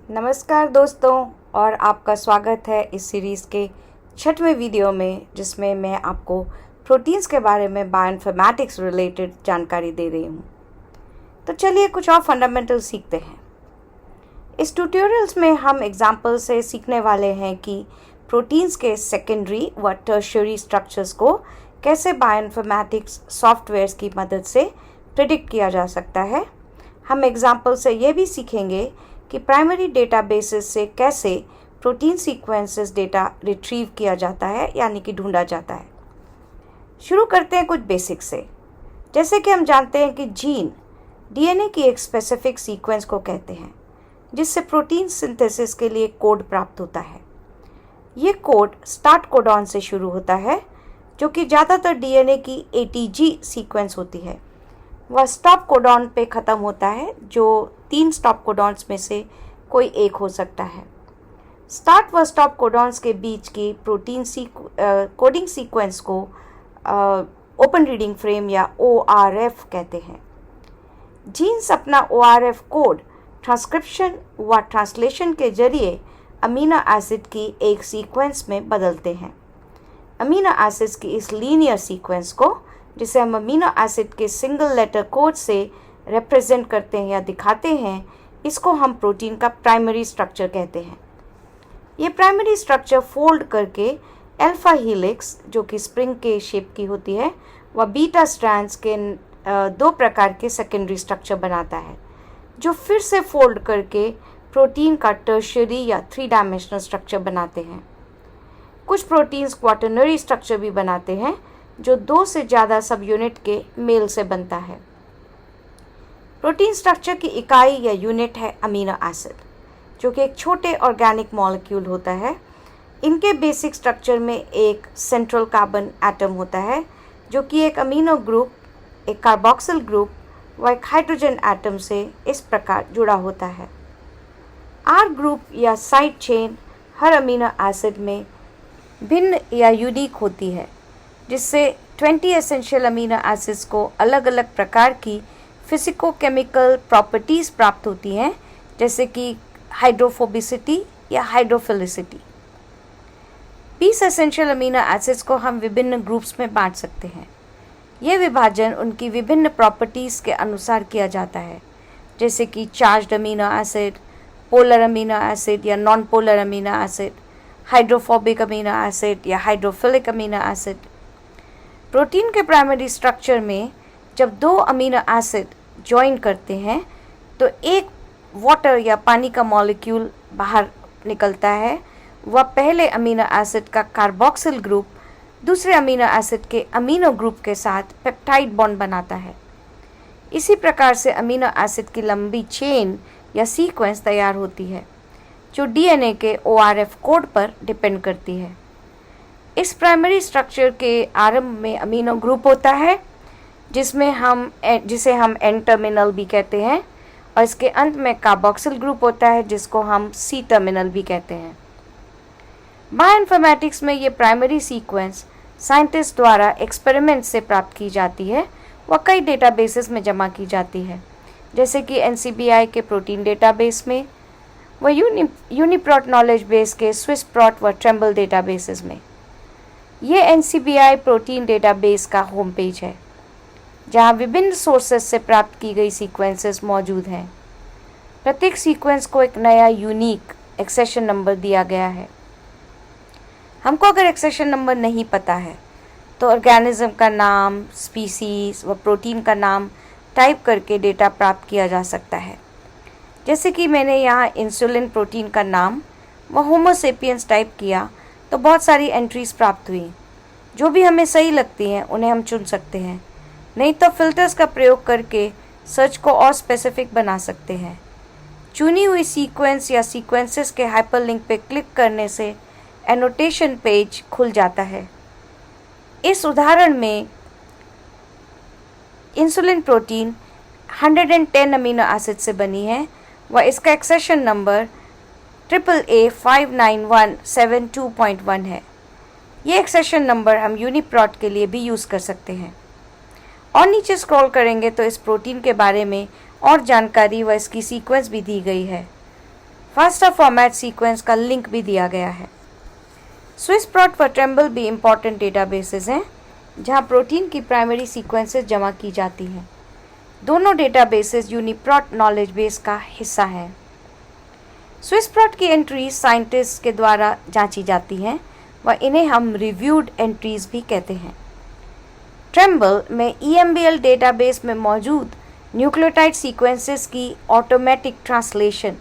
नमस्कार दोस्तों, और आपका स्वागत है इस सीरीज़ के 6वें वीडियो में, जिसमें मैं आपको प्रोटीन्स के बारे में बायोइन्फॉर्मेटिक्स रिलेटेड जानकारी दे रही हूँ। तो चलिए कुछ और फंडामेंटल सीखते हैं। इस ट्यूटोरियल्स में हम एग्जाम्पल से सीखने वाले हैं कि प्रोटीन्स के सेकेंडरी व टर्शियरी स्ट्रक्चर्स को कैसे बायोइन्फॉर्मेटिक्स सॉफ्टवेयर्स की मदद से प्रिडिक्ट किया जा सकता है। हम एग्जाम्पल से ये भी सीखेंगे कि प्राइमरी डेटाबेसेस से कैसे प्रोटीन सीक्वेंसेस डेटा रिट्रीव किया जाता है, यानी कि ढूंढा जाता है। शुरू करते हैं कुछ बेसिक से। जैसे कि हम जानते हैं कि जीन डीएनए की एक स्पेसिफिक सीक्वेंस को कहते हैं, जिससे प्रोटीन सिंथेसिस के लिए कोड प्राप्त होता है। ये कोड स्टार्ट कोडॉन से शुरू होता है, जो कि ज़्यादातर डीएनए की एटीजी सीक्वेंस होती है। वह स्टॉप कोडॉन पे ख़त्म होता है, जो 3 स्टॉप कोडॉन्स में से कोई एक हो सकता है। स्टार्ट व स्टॉप कोडॉन्स के बीच की प्रोटीन कोडिंग सीक्वेंस को ओपन रीडिंग फ्रेम या ORF कहते हैं। जीन्स अपना ORF कोड ट्रांसक्रिप्शन व ट्रांसलेशन के जरिए अमीनो एसिड की एक सीक्वेंस में बदलते हैं। अमीनो एसिड्स की इस लीनियर सीक्वेंस को, जिसे हम अमीनो एसिड के सिंगल लेटर कोड से रिप्रेजेंट करते हैं या दिखाते हैं, इसको हम प्रोटीन का प्राइमरी स्ट्रक्चर कहते हैं। ये प्राइमरी स्ट्रक्चर फोल्ड करके अल्फा हीलिक्स, जो कि स्प्रिंग के शेप की होती है, व बीटा स्ट्रैंड्स के 2 प्रकार के सेकेंडरी स्ट्रक्चर बनाता है, जो फिर से फोल्ड करके प्रोटीन का टर्शियरी या 3 डायमेंशनल स्ट्रक्चर बनाते हैं। कुछ प्रोटीन्स क्वाटरनरी स्ट्रक्चर भी बनाते हैं, जो 2 से ज़्यादा सब यूनिट के मेल से बनता है। प्रोटीन स्ट्रक्चर की इकाई या यूनिट है अमीनो एसिड, जो कि एक छोटे ऑर्गेनिक मॉलिक्यूल होता है। इनके बेसिक स्ट्रक्चर में एक सेंट्रल कार्बन एटम होता है, जो कि एक अमीनो ग्रुप, एक कार्बोक्सिल ग्रुप व एक हाइड्रोजन एटम से इस प्रकार जुड़ा होता है। आर ग्रुप या साइड चेन हर अमीनो एसिड में भिन्न या यूनिक होती है, जिससे 20 एसेंशियल अमीनो एसिड्स को अलग अलग प्रकार की फिजिको-केमिकल प्रॉपर्टीज़ प्राप्त होती हैं, जैसे कि हाइड्रोफोबिसिटी या हाइड्रोफिलिसिटी। 20 एसेंशियल अमीनो एसिड्स को हम विभिन्न ग्रुप्स में बांट सकते हैं। यह विभाजन उनकी विभिन्न प्रॉपर्टीज़ के अनुसार किया जाता है, जैसे कि charged amino acid, polar amino acid या non polar amino acid, hydrophobic amino acid या हाइड्रोफिलिक अमीनो एसिड। प्रोटीन के प्राइमरी स्ट्रक्चर में जब 2 अमीनो एसिड ज्वाइन करते हैं, तो एक वाटर या पानी का मॉलिक्यूल बाहर निकलता है। वह पहले अमीनो एसिड का कार्बोक्सिल ग्रुप दूसरे अमीनो एसिड के अमीनो ग्रुप के साथ पेप्टाइड बॉन्ड बनाता है। इसी प्रकार से अमीनो एसिड की लंबी चेन या सीक्वेंस तैयार होती है, जो डीएनए के ORF कोड पर डिपेंड करती है। इस प्राइमरी स्ट्रक्चर के आरंभ में अमीनो ग्रुप होता है, जिसे हम एन टर्मिनल भी कहते हैं, और इसके अंत में कार्बोक्सिल ग्रुप होता है, जिसको हम C टर्मिनल भी कहते हैं। बायोइन्फॉर्मेटिक्स में ये प्राइमरी सीक्वेंस साइंटिस्ट द्वारा एक्सपेरिमेंट से प्राप्त की जाती है व कई डेटाबेसेस में जमा की जाती है, जैसे कि NCBI के प्रोटीन डेटाबेस में, व यूनिप्रोट नॉलेज बेस के स्विस प्रोट व ट्रेम्बल डेटाबेसेस में। ये NCBI प्रोटीन डेटाबेस का होम पेज है, जहाँ विभिन्न सोर्सेस से प्राप्त की गई सीक्वेंसेस मौजूद हैं। प्रत्येक सीक्वेंस को एक नया यूनिक एक्सेशन नंबर दिया गया है। हमको अगर एक्सेशन नंबर नहीं पता है, तो ऑर्गेनिज्म का नाम, स्पीसीज व प्रोटीन का नाम टाइप करके डेटा प्राप्त किया जा सकता है। जैसे कि मैंने यहाँ इंसुलिन प्रोटीन का नाम व होमो सेपियंस टाइप किया, तो बहुत सारी एंट्रीज प्राप्त हुई। जो भी हमें सही लगती हैं उन्हें हम चुन सकते हैं, नहीं तो फिल्टर्स का प्रयोग करके सर्च को और स्पेसिफिक बना सकते हैं। चुनी हुई सीक्वेंस या सीक्वेंसेस के हाइपरलिंक पे क्लिक करने से एनोटेशन पेज खुल जाता है। इस उदाहरण में इंसुलिन प्रोटीन 110 अमीनो एसिड से बनी है व इसका एक्सेशन नंबर AAA 59172.1 है। ये एक्सेशन नंबर हम यूनिप्रोट के लिए भी यूज़ कर सकते हैं। और नीचे स्क्रॉल करेंगे तो इस प्रोटीन के बारे में और जानकारी व इसकी सीक्वेंस भी दी गई है। फास्टा फॉर्मेट सीक्वेंस का लिंक भी दिया गया है। स्विस प्रोट व ट्रेम्बल भी इम्पॉर्टेंट डेटाबेसेस हैं जहां प्रोटीन की प्राइमरी सीक्वेंसेस जमा की जाती हैं। दोनों डेटाबेसेस यूनिप्रोट नॉलेज बेस का हिस्सा हैं। स्विस प्रोट की एंट्रीज साइंटिस्ट के द्वारा जांची जाती हैं व इन्हें हम रिव्यूड एंट्रीज भी कहते हैं। ट्रेम्बल में EMBL डेटाबेस में मौजूद न्यूक्लियोटाइड सीक्वेंसेस की ऑटोमेटिक ट्रांसलेशन,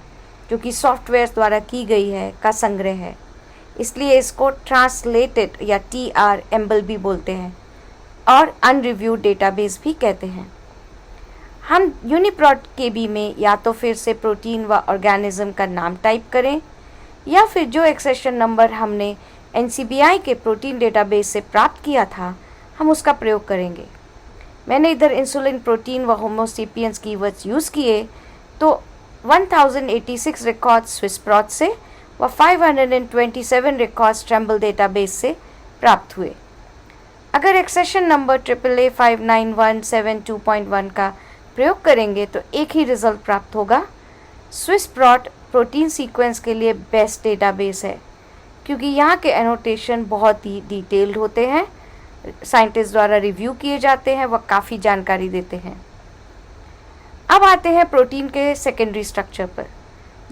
जो कि सॉफ्टवेयर द्वारा की गई है, का संग्रह है, इसलिए इसको ट्रांसलेटेड या TR-EMBL भी बोलते हैं और अनरिव्यूड डेटाबेस भी कहते हैं। हम यूनिप्रोट KB में या तो फिर से प्रोटीन व ऑर्गेनिज्म का नाम टाइप करें या फिर जो एक्सेशन नंबर हमने NCBI के प्रोटीन डेटाबेस से प्राप्त किया था हम उसका प्रयोग करेंगे। मैंने इधर इंसुलिन प्रोटीन व होमोसेपियंस कीवर्ड्स यूज़ किए तो 1086 रिकॉर्ड्स स्विस प्रोट से व 527 रिकॉर्ड्स ट्रेम्बल डेटाबेस से प्राप्त हुए। अगर एक्सेशन नंबर AAA59172.1 का प्रयोग करेंगे तो एक ही रिजल्ट प्राप्त होगा। स्विस प्रोट प्रोटीन सीक्वेंस के लिए बेस्ट डेटाबेस है क्योंकि यहाँ के एनोटेशन बहुत ही डिटेल्ड होते हैं, साइंटिस्ट द्वारा रिव्यू किए जाते हैं, वह काफ़ी जानकारी देते हैं। अब आते हैं प्रोटीन के सेकेंडरी स्ट्रक्चर पर,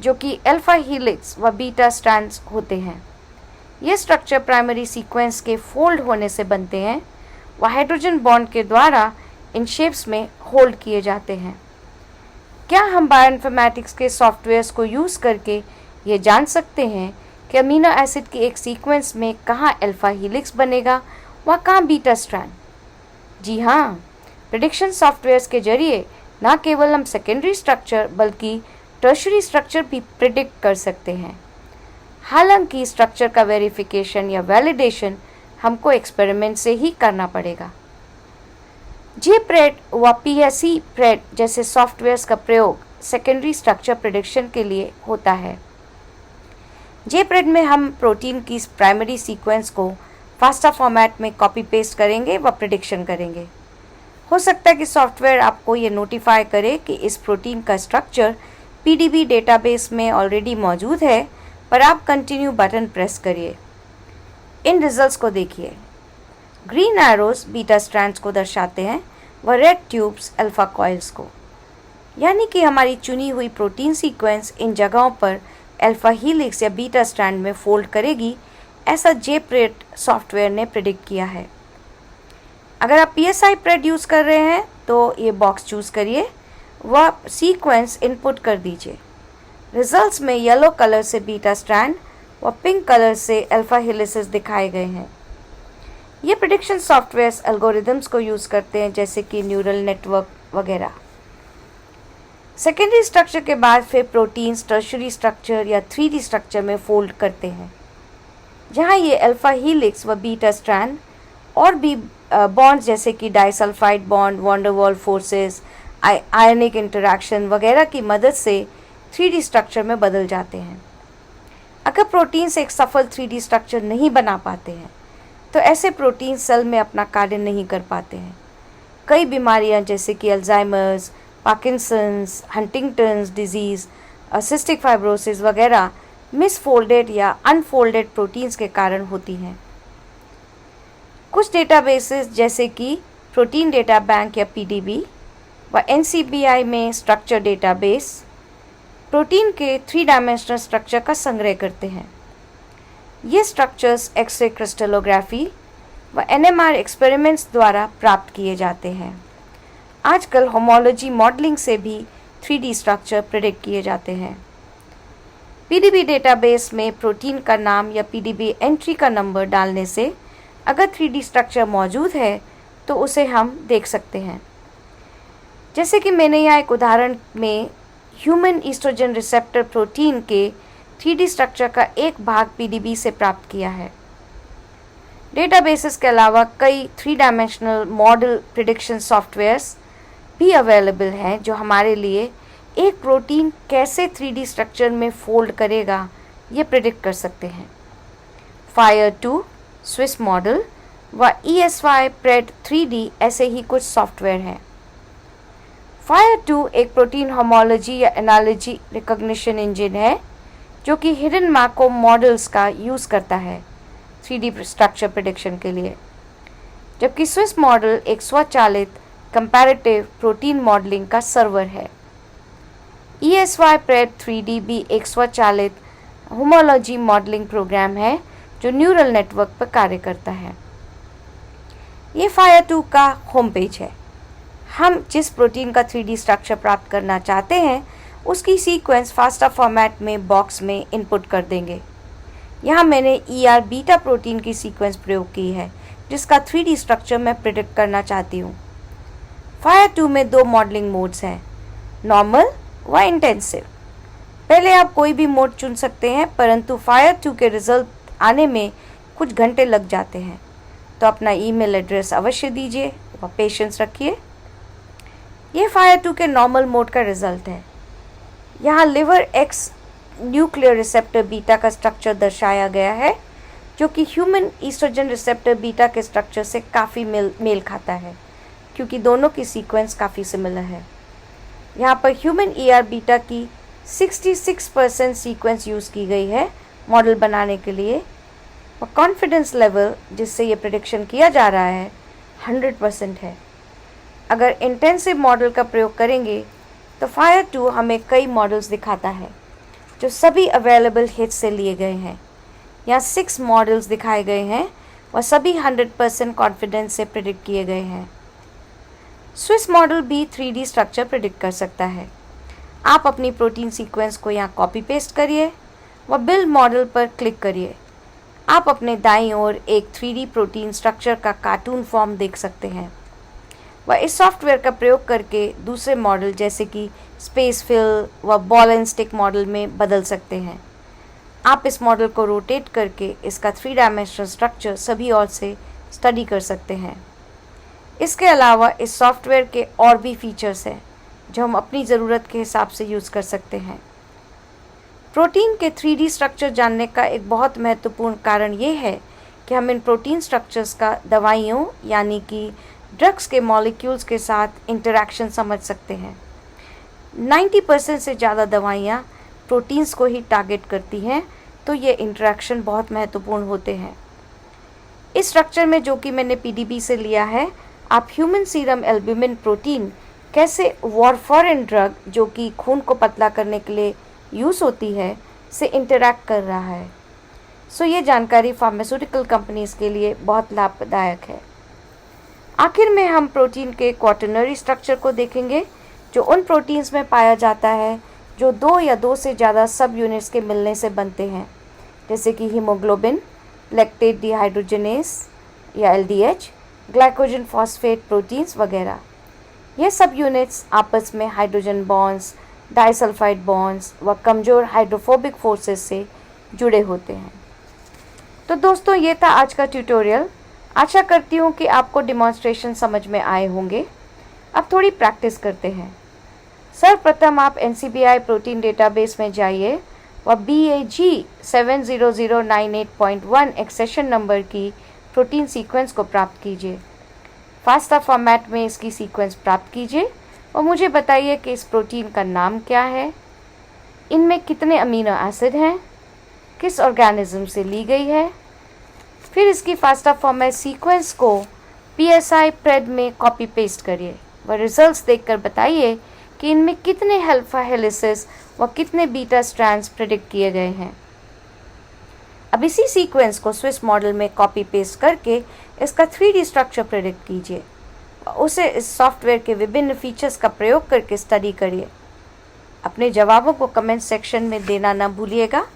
जो कि अल्फा हीलिक्स व बीटा स्ट्रैंड्स होते हैं। ये स्ट्रक्चर प्राइमरी सीक्वेंस के फोल्ड होने से बनते हैं व हाइड्रोजन बॉन्ड के द्वारा इन शेप्स में होल्ड किए जाते हैं। क्या हम बायोइन्फॉर्मेटिक्स के सॉफ्टवेयर्स को यूज़ करके ये जान सकते हैं कि अमीनो एसिड की एक सीक्वेंस में कहाँ अल्फा हीलिक्स बनेगा व कहाँ बीटा स्ट्रैंड? जी हाँ, प्रेडिक्शन सॉफ्टवेयर्स के जरिए न केवल हम सेकेंडरी स्ट्रक्चर बल्कि टर्शरी स्ट्रक्चर भी प्रिडिक्ट कर सकते हैं। हालांकि स्ट्रक्चर का वेरिफिकेशन या वैलिडेशन हमको एक्सपेरिमेंट से ही करना पड़ेगा। JPRED व PSE-PRED जैसे सॉफ्टवेयर्स का प्रयोग सेकेंडरी स्ट्रक्चर प्रेडिक्शन के लिए होता है। JPRED में हम प्रोटीन की प्राइमरी सीक्वेंस को फास्टा फॉर्मेट में कॉपी पेस्ट करेंगे व प्रेडिक्शन करेंगे। हो सकता है कि सॉफ्टवेयर आपको ये नोटिफाई करे कि इस प्रोटीन का स्ट्रक्चर PDB डेटाबेस में ऑलरेडी मौजूद है, पर आप कंटिन्यू बटन प्रेस करिए। इन रिजल्ट्स को देखिए। ग्रीन एरोस बीटा स्ट्रैंड्स को दर्शाते हैं व रेड ट्यूब्स अल्फा कॉइल्स को, यानी कि हमारी चुनी हुई प्रोटीन सीक्वेंस इन जगहों पर अल्फा हीलिक्स या बीटा स्ट्रैंड में फोल्ड करेगी, ऐसा JPRED सॉफ्टवेयर ने प्रेडिक्ट किया है। अगर आप PSI-PRED यूज़ कर रहे हैं तो ये बॉक्स चूज़ करिए व सीक्वेंस इनपुट कर दीजिए। रिजल्ट्स में येलो कलर से बीटा स्ट्रैंड व पिंक कलर से अल्फा हेलिसेस दिखाए गए हैं। ये प्रेडिक्शन सॉफ्टवेयर्स एल्गोरिदम्स को यूज़ करते हैं, जैसे कि न्यूरल नेटवर्क वगैरह। सेकेंडरी स्ट्रक्चर के बाद फिर प्रोटीन्स टर्शरी स्ट्रक्चर या 3D स्ट्रक्चर में फोल्ड करते हैं, जहाँ ये अल्फा हीलिक्स व बीटा स्ट्रैंड और भी बॉन्ड्स जैसे कि disulphide bond, van der Waals forces, ionic interaction वगैरह की मदद से 3D स्ट्रक्चर में बदल जाते हैं। अगर प्रोटीन्स एक सफल 3D स्ट्रक्चर नहीं बना पाते हैं तो ऐसे प्रोटीन सेल में अपना कार्य नहीं कर पाते हैं। कई बीमारियां जैसे कि Alzheimer's, Parkinson's, Huntington's disease, cystic fibrosis वगैरह मिसफोल्डेड या अनफोल्डेड प्रोटीन्स के कारण होती हैं। कुछ डेटाबेसेस जैसे कि प्रोटीन डेटा बैंक या PDB व NCBI में स्ट्रक्चर डेटाबेस प्रोटीन के 3 डायमेंशनल स्ट्रक्चर का संग्रह करते हैं। ये स्ट्रक्चर्स एक्सरे क्रिस्टलोग्राफी व NMR एक्सपेरिमेंट्स द्वारा प्राप्त किए जाते हैं। आजकल होमोलॉजी मॉडलिंग से भी 3D स्ट्रक्चर प्रेडिक्ट किए जाते हैं। PDB डेटाबेस में प्रोटीन का नाम या PDB एंट्री का नंबर डालने से अगर 3D स्ट्रक्चर मौजूद है तो उसे हम देख सकते हैं। जैसे कि मैंने यहाँ एक उदाहरण में ह्यूमन ईस्ट्रोजन रिसेप्टर प्रोटीन के 3D स्ट्रक्चर का एक भाग PDB से प्राप्त किया है। डेटाबेसेस के अलावा कई 3 डायमेंशनल मॉडल प्रिडिक्शन सॉफ्टवेयर्स भी अवेलेबल हैं जो हमारे लिए एक प्रोटीन कैसे 3D स्ट्रक्चर में फोल्ड करेगा ये प्रिडिक्ट कर सकते हैं। FIRE2, स्विस मॉडल व ESY-PRED 3D ऐसे ही कुछ सॉफ्टवेयर हैं। FIRE2 एक प्रोटीन होमोलॉजी या एनालॉजी रिकॉग्निशन इंजन है जो कि हिडन मार्कोव मॉडल्स का यूज़ करता है 3D स्ट्रक्चर प्रेडिक्शन के लिए, जबकि स्विस मॉडल एक स्वचालित कंपैरेटिव प्रोटीन मॉडलिंग का सर्वर है। ESY-PRED 3D भी एक स्वचालित होमोलॉजी मॉडलिंग प्रोग्राम है जो न्यूरल नेटवर्क पर कार्य करता है। ये FIRE2 का होम पेज है। हम जिस प्रोटीन का 3D स्ट्रक्चर प्राप्त करना चाहते हैं उसकी सीक्वेंस फास्टा फॉर्मेट में बॉक्स में इनपुट कर देंगे। यहाँ मैंने ER बीटा प्रोटीन की सीक्वेंस प्रयोग की है जिसका 3D स्ट्रक्चर मैं प्रिडिक्ट करना चाहती हूँ। FIRE2 में 2 मॉडलिंग मोड्स हैं, नॉर्मल व इंटेंसिव। पहले आप कोई भी मोड चुन सकते हैं, परंतु FIRE2 के रिजल्ट आने में कुछ घंटे लग जाते हैं, तो अपना ईमेल एड्रेस अवश्य दीजिए व पेशेंस रखिए। ये FIRE2 के नॉर्मल मोड का रिजल्ट है। यहाँ liver x nuclear receptor beta का स्ट्रक्चर दर्शाया गया है जो कि ह्यूमन ईस्ट्रोजन रिसेप्टर बीटा के स्ट्रक्चर से काफ़ी मेल खाता है क्योंकि दोनों की सीक्वेंस काफ़ी सिमिलर है। यहाँ पर ह्यूमन ER बीटा की 66% सीक्वेंस यूज़ की गई है मॉडल बनाने के लिए, और कॉन्फिडेंस लेवल जिससे ये प्रेडिक्शन किया जा रहा है 100% है। अगर इंटेंसिव मॉडल का प्रयोग करेंगे तो FIRE2 हमें कई मॉडल्स दिखाता है जो सभी अवेलेबल हिट्स से लिए गए हैं। यहाँ 6 मॉडल्स दिखाए गए हैं और सभी 100% कॉन्फिडेंस से प्रेडिक्ट किए गए हैं। स्विस मॉडल भी 3D स्ट्रक्चर प्रेडिक्ट कर सकता है। आप अपनी प्रोटीन सीक्वेंस को यहाँ कॉपी पेस्ट करिए व बिल्ड मॉडल पर क्लिक करिए। आप अपने दाईं ओर एक 3D प्रोटीन स्ट्रक्चर का कार्टून फॉर्म देख सकते हैं व इस सॉफ्टवेयर का प्रयोग करके दूसरे मॉडल जैसे कि स्पेस फिल व बॉल एंड स्टिक मॉडल में बदल सकते हैं। आप इस मॉडल को रोटेट करके इसका 3 डायमेंशनल स्ट्रक्चर सभी ओर से स्टडी कर सकते हैं। इसके अलावा इस सॉफ्टवेयर के और भी फीचर्स हैं जो हम अपनी ज़रूरत के हिसाब से यूज़ कर सकते हैं। प्रोटीन के 3D स्ट्रक्चर जानने का एक बहुत महत्वपूर्ण कारण ये है कि हम इन प्रोटीन स्ट्रक्चर्स का दवाइयों यानी कि ड्रग्स के मॉलिक्यूल्स के साथ इंटरैक्शन समझ सकते हैं। 90% से ज़्यादा दवाइयाँ प्रोटीन्स को ही टारगेट करती हैं, तो ये इंटरैक्शन बहुत महत्वपूर्ण होते हैं। इस स्ट्रक्चर में जो कि मैंने PDB से लिया है, आप ह्यूमन सीरम एल्ब्यूमिन प्रोटीन कैसे वारफारिन ड्रग जो कि खून को पतला करने के लिए यूज़ होती है से इंटरैक्ट कर रहा है। सो ये जानकारी फार्मास्यूटिकल कंपनीज़ के लिए बहुत लाभदायक है। आखिर में हम प्रोटीन के क्वाटर्नरी स्ट्रक्चर को देखेंगे जो उन प्रोटीन्स में पाया जाता है जो 2 या 2 से ज़्यादा सब यूनिट्स के मिलने से बनते हैं, जैसे कि हीमोग्लोबिन, लैक्टेट डिहाइड्रोजनेस या LDH, ग्लाइकोजन फॉस्फेट प्रोटीन्स वगैरह। ये सब यूनिट्स आपस में हाइड्रोजन बॉन्ड्स, डाइसल्फाइड बॉन्ड्स व कमज़ोर हाइड्रोफोबिक फोर्सेस से जुड़े होते हैं। तो दोस्तों, ये था आज का ट्यूटोरियल। आशा करती हूँ कि आपको डिमॉन्स्ट्रेशन समझ में आए होंगे। अब थोड़ी प्रैक्टिस करते हैं। सर्वप्रथम आप NCBI प्रोटीन डेटाबेस में जाइए व BAG 70098.1 एक्सेशन नंबर की प्रोटीन सीक्वेंस को प्राप्त कीजिए। फास्टा फॉर्मेट में इसकी सीक्वेंस प्राप्त कीजिए और मुझे बताइए कि इस प्रोटीन का नाम क्या है, इनमें कितने अमीनो एसिड हैं, किस ऑर्गेनिज्म से ली गई है। फिर इसकी फास्टा फॉर्मेट सीक्वेंस को PSI-PRED में कॉपी पेस्ट करिए व रिजल्ट्स देखकर बताइए कि इनमें कितने अल्फा हेलिसेस व कितने बीटा स्ट्रैंड्स प्रेडिक्ट किए गए हैं। अब इसी सीक्वेंस को स्विस मॉडल में कॉपी पेस्ट करके इसका 3D स्ट्रक्चर प्रेडिक्ट कीजिए और उसे इस सॉफ्टवेयर के विभिन्न फीचर्स का प्रयोग करके स्टडी करिए। अपने जवाबों को कमेंट सेक्शन में देना न भूलिएगा।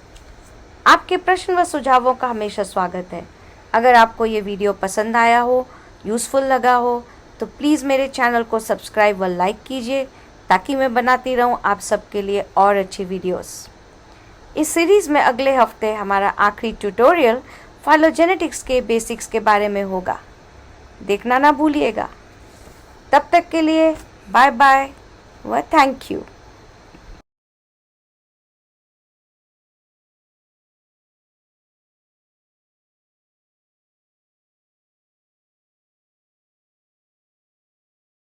आपके प्रश्न व सुझावों का हमेशा स्वागत है। अगर आपको ये वीडियो पसंद आया हो, यूज़फुल लगा हो, तो प्लीज़ मेरे चैनल को सब्सक्राइब व लाइक कीजिए ताकि मैं बनाती रहूं आप सबके लिए और अच्छी वीडियोस। इस सीरीज़ में अगले हफ्ते हमारा आखिरी ट्यूटोरियल फाइलोजेनेटिक्स के बेसिक्स के बारे में होगा। देखना ना भूलिएगा। तब तक के लिए बाय बाय व थैंक यू।